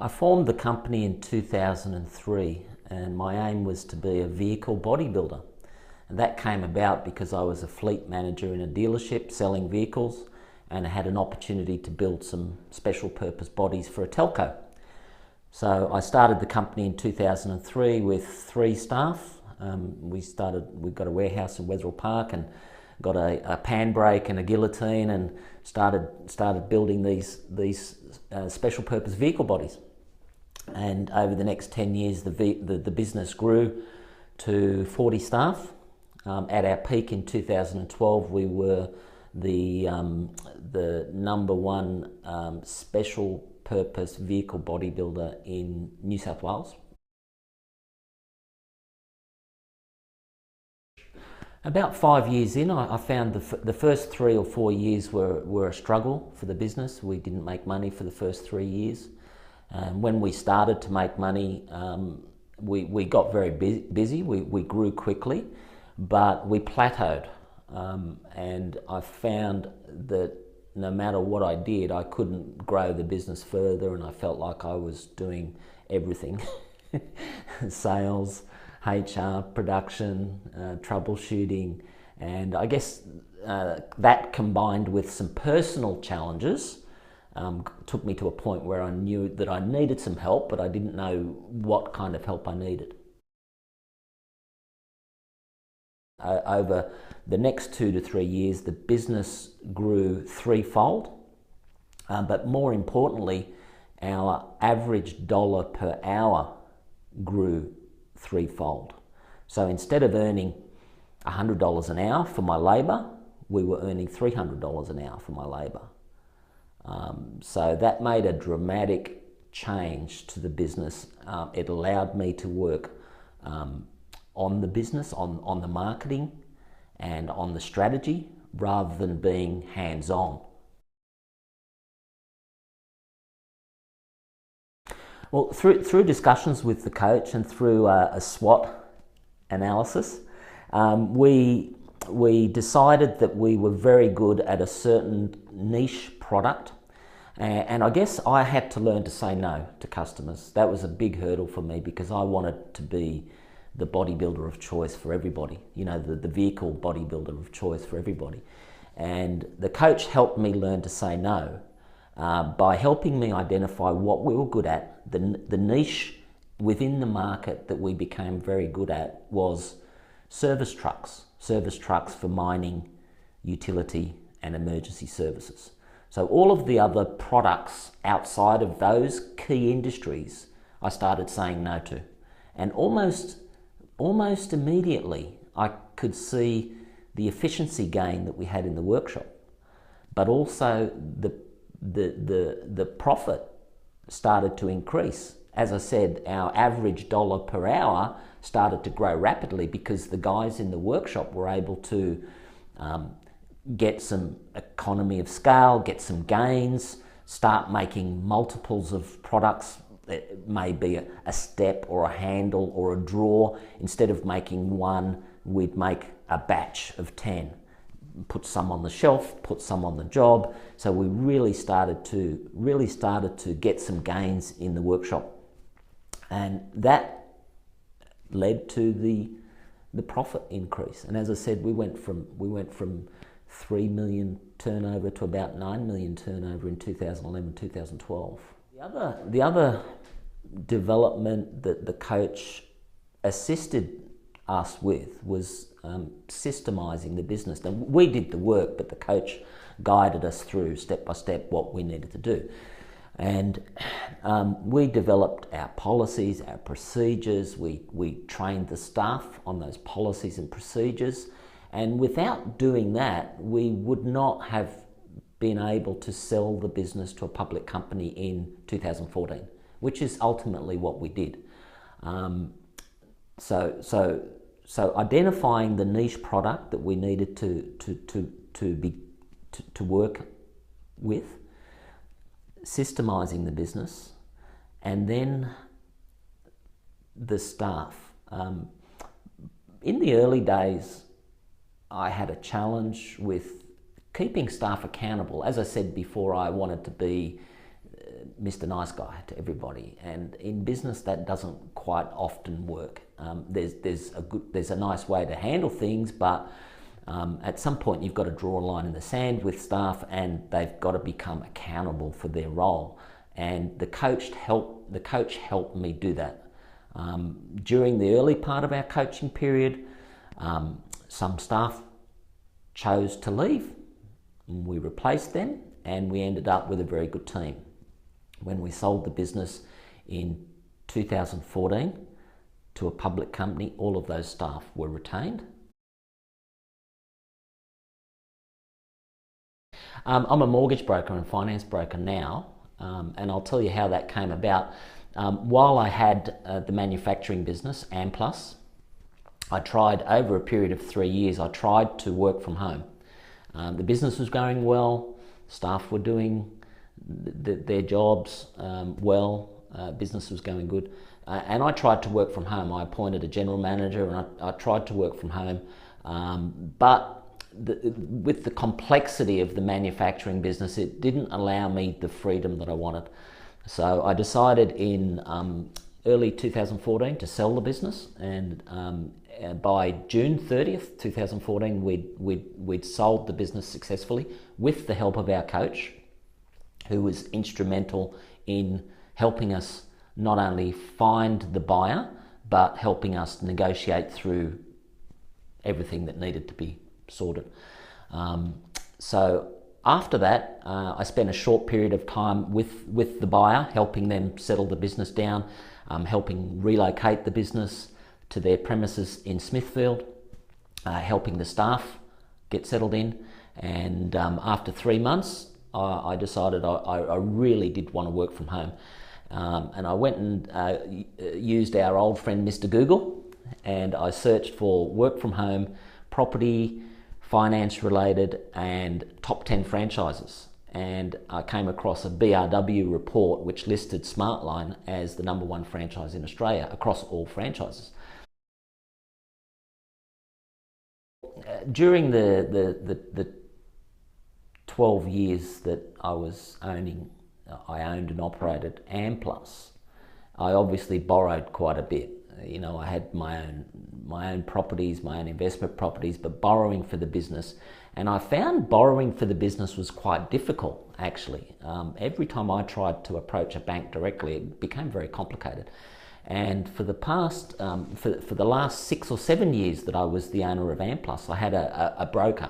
I formed the company in 2003 and my aim was to be a vehicle bodybuilder. And that came about because I was a fleet manager in a dealership selling vehicles and I had an opportunity to build some special purpose bodies for a telco. So I started the company in 2003 with 3 staff. We've got a warehouse in Wetherill Park and got a pan brake and a guillotine and started building these special purpose vehicle bodies. And over the next 10 years, the business grew to 40 staff. At our peak in 2012, we were the #1 special purpose vehicle bodybuilder in New South Wales. About 5 years in, I found the first 3 or 4 years were a struggle for the business. We didn't make money for the first 3 years. When we started to make money, we got very busy. We grew quickly, but we plateaued. And I found that no matter what I did, I couldn't grow the business further, and I felt like I was doing everything. Sales, HR, production, troubleshooting, and I guess that combined with some personal challenges took me to a point where I knew that I needed some help, but I didn't know what kind of help I needed. Over the next 2 to 3 years, the business grew threefold, but more importantly, our average dollar per hour grew threefold. So instead of earning $100 an hour for my labour, we were earning $300 an hour for my labour. So that made a dramatic change to the business. It allowed me to work on the business, on the marketing and on the strategy, rather than being hands-on. Well, through discussions with the coach and through a SWOT analysis, we decided that we were very good at a certain niche product, and I guess I had to learn to say no to customers. That was a big hurdle for me because I wanted to be the bodybuilder of choice for everybody, you know, the vehicle bodybuilder of choice for everybody. And the coach helped me learn to say no by helping me identify what we were good at. The niche within the market that we became very good at was service trucks for mining, utility and emergency services. So all of the other products outside of those key industries I started saying no to. And almost immediately I could see the efficiency gain that we had in the workshop, but also the profit started to increase. As I said, our average dollar per hour started to grow rapidly because the guys in the workshop were able to get some economy of scale, get some gains, start making multiples of products. It may be a step or a handle or a drawer. Instead of making one, we'd make a batch of 10. Put some on the shelf, put some on the job. So we really started to get some gains in the workshop. And that led to the profit increase. And as I said, we went from 3 million turnover to about 9 million turnover in 2011, 2012. The other development that the coach assisted us with was systemizing the business. Now, we did the work, but the coach guided us through step by step what we needed to do. And we developed our policies, our procedures, we trained the staff on those policies and procedures. And without doing that, we would not have been able to sell the business to a public company in 2014, which is ultimately what we did. So identifying the niche product that we needed to work with, systemizing the business, and then the staff. In the early days, I had a challenge with keeping staff accountable. As I said before, I wanted to be Mr. Nice Guy to everybody, and in business that doesn't quite often work. There's a nice way to handle things, but at some point you've got to draw a line in the sand with staff, and they've got to become accountable for their role. And the coach helped me do that. During the early part of our coaching period, some staff chose to leave. We replaced them, and we ended up with a very good team. When we sold the business in 2014 to a public company, all of those staff were retained. I'm a mortgage broker and finance broker now, and I'll tell you how that came about. While I had the manufacturing business, Amplus, I tried over a period of 3 years, I tried to work from home. The business was going well, staff were doing their jobs well, business was going good, and I tried to work from home. I appointed a general manager, and I tried to work from home, but with the complexity of the manufacturing business, it didn't allow me the freedom that I wanted. So I decided in early 2014 to sell the business, and by June 30th, 2014, we'd sold the business successfully with the help of our coach, who was instrumental in helping us not only find the buyer, but helping us negotiate through everything that needed to be sorted. So after that, I spent a short period of time with the buyer, helping them settle the business down, helping relocate the business to their premises in Smithfield, helping the staff get settled in. And after 3 months, I decided I really did want to work from home. And I went and used our old friend Mr. Google, and I searched for work from home, property, finance related, and top 10 franchises. And I came across a BRW report which listed Smartline as the #1 franchise in Australia across all franchises. During the 12 years that I owned and operated Amplus, I obviously borrowed quite a bit. You know, I had my own properties, my own investment properties, but borrowing for the business. And I found borrowing for the business was quite difficult, actually. Every time I tried to approach a bank directly, it became very complicated. And for the past, for the last 6 or 7 years that I was the owner of Amplus, I had a broker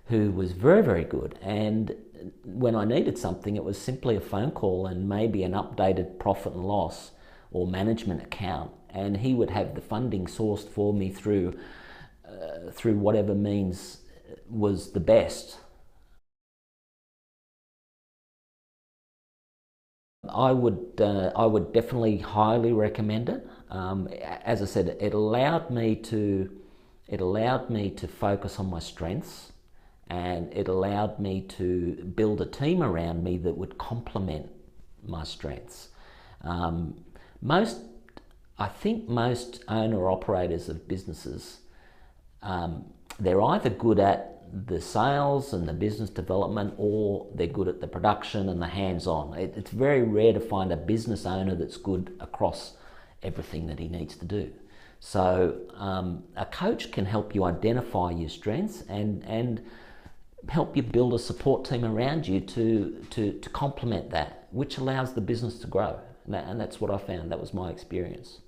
who was very, very good. And when I needed something, it was simply a phone call and maybe an updated profit and loss or management account. And he would have the funding sourced for me through whatever means was the best. I would definitely highly recommend it. As I said, it allowed me to focus on my strengths, and it allowed me to build a team around me that would complement my strengths. I think most owner-operators of businesses, they're either good at the sales and the business development, or they're good at the production and the hands-on. It's very rare to find a business owner that's good across everything that he needs to do. So a coach can help you identify your strengths and help you build a support team around you to complement that, which allows the business to grow. And that's what I found. That was my experience.